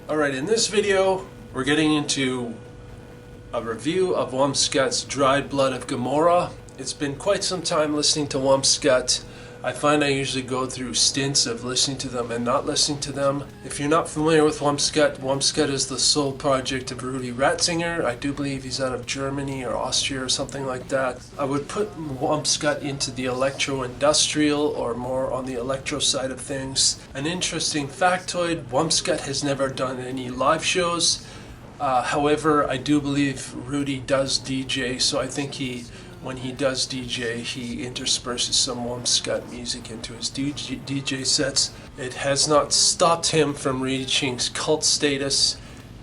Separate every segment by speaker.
Speaker 1: Alright, in this video we're getting into a review of Wumpscut's Dried Blood of Gomorrha. It's been quite some time listening to Wumpscut. I find I usually go through stints of listening to them and not listening to them. If you're not familiar with Wumpscut, Wumpscut is the sole project of Rudy Ratzinger. I do believe he's out of Germany or Austria or something like that. I would put Wumpscut into the Electro-Industrial or more on the electro side of things. An interesting factoid, Wumpscut has never done any live shows. However, I do believe Rudy does DJ, so I think when he does DJ, he intersperses some Wumpscut music into his DJ sets. It has not stopped him from reaching cult status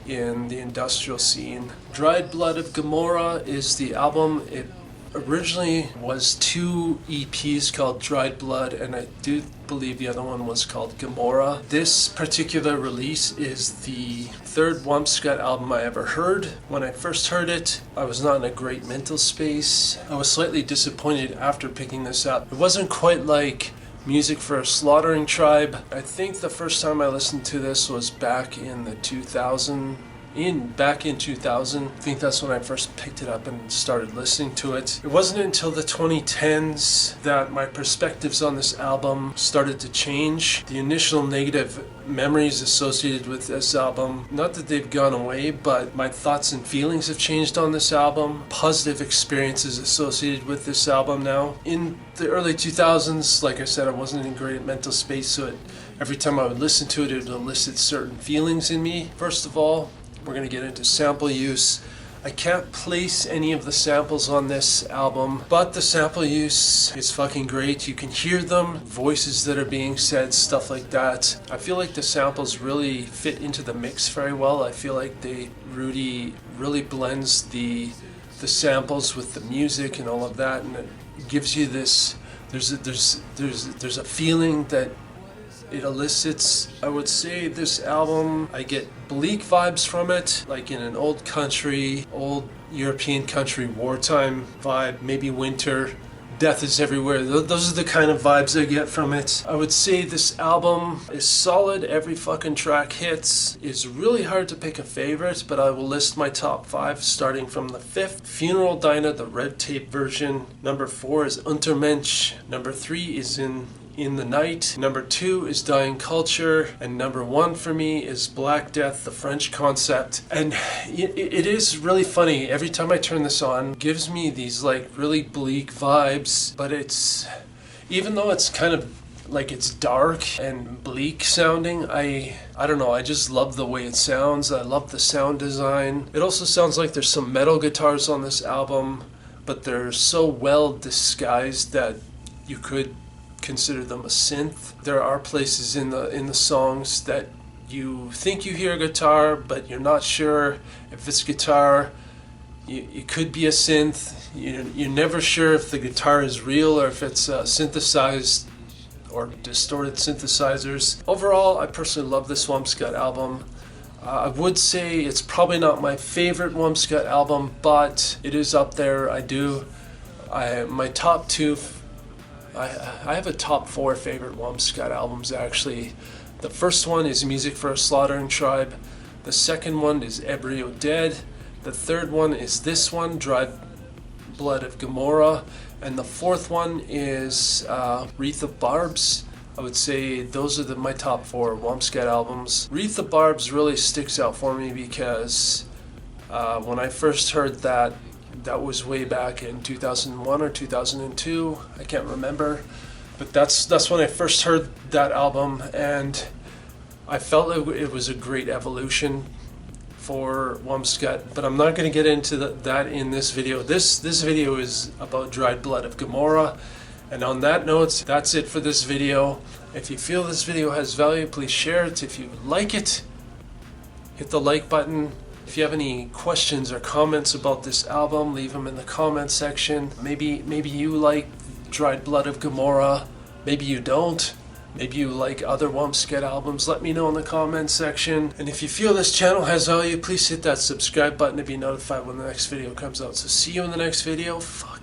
Speaker 1: in the industrial scene. Dried Blood of Gomorrha is the album. It originally was 2 EPs called Dried Blood, and I do believe the other one was called Gomorrha. This particular release is the 3rd Wumpscut album I ever heard. When I first heard it, I was not in a great mental space. I was slightly disappointed after picking this up. It wasn't quite like Music for a Slaughtering Tribe. I think the first time I listened to this was back in 2000. I think that's when I first picked it up and started listening to it. It wasn't until the 2010s that my perspectives on this album started to change. The initial negative memories associated with this album, not that they've gone away, but my thoughts and feelings have changed on this album. Positive experiences associated with this album now. In the early 2000s, like I said, I wasn't in great mental space, so every time I would listen to it, it would elicit certain feelings in me. First of all, we're going to get into sample use. I can't place any of the samples on this album, but the sample use is fucking great. You can hear them, voices that are being said, stuff like that. I feel like the samples really fit into the mix very well. I feel like Rudy really blends the samples with the music and all of that, and it gives you this. There's a feeling that it elicits. I would say this album, I get bleak vibes from it, like in an old European country, wartime vibe, maybe winter, death is everywhere. Those are the kind of vibes I get from it. I would say this album is solid, every fucking track hits. It's really hard to pick a favorite, but I will list my top 5 starting from the 5th. Funeral Diner, the red tape version. Number 4 is Untermensch. Number 3 is In the Night. Number 2 is Dying Culture, and number 1 for me is Black Death, the French Concept. And it is really funny, every time I turn this on, it gives me these like really bleak vibes, but it's, even though it's kind of like it's dark and bleak sounding, I don't know, I just love the way it sounds. I love the sound design. It also sounds like there's some metal guitars on this album, but they're so well disguised that you could consider them a synth. There are places in the songs that you think you hear a guitar, but you're not sure if it's guitar. It could be a synth. You're never sure if the guitar is real or if it's synthesized or distorted synthesizers. Overall, I personally love this Wumpscut album. I would say it's probably not my favorite Wumpscut album, but it is up there. My top 2. I have a top 4 favorite Wumpscut albums actually. The first one is Music for a Slaughtering Tribe. The second one is Ebrio Dead. The third one is this one, Dried Blood of Gomorrha. And the fourth one is Wreath of Barbs. I would say those are my top 4 Wumpscut albums. Wreath of Barbs really sticks out for me because when I first heard that was way back in 2001 or 2002, I can't remember, but that's when I first heard that album, and I felt it was a great evolution for Wumpscut, but I'm not going to get into that in this video. This video is about Dried Blood of Gomorrha, and on that note, that's it for this video. If you feel this video has value, please share it. If you like it, hit the like button. If you have any questions or comments about this album, leave them in the comment section. Maybe you like Dried Blood of Gomorrha, maybe you don't. Maybe you like other Wumpscut albums. Let me know in the comment section. And if you feel this channel has value, please hit that subscribe button to be notified when the next video comes out. So see you in the next video. Fuck.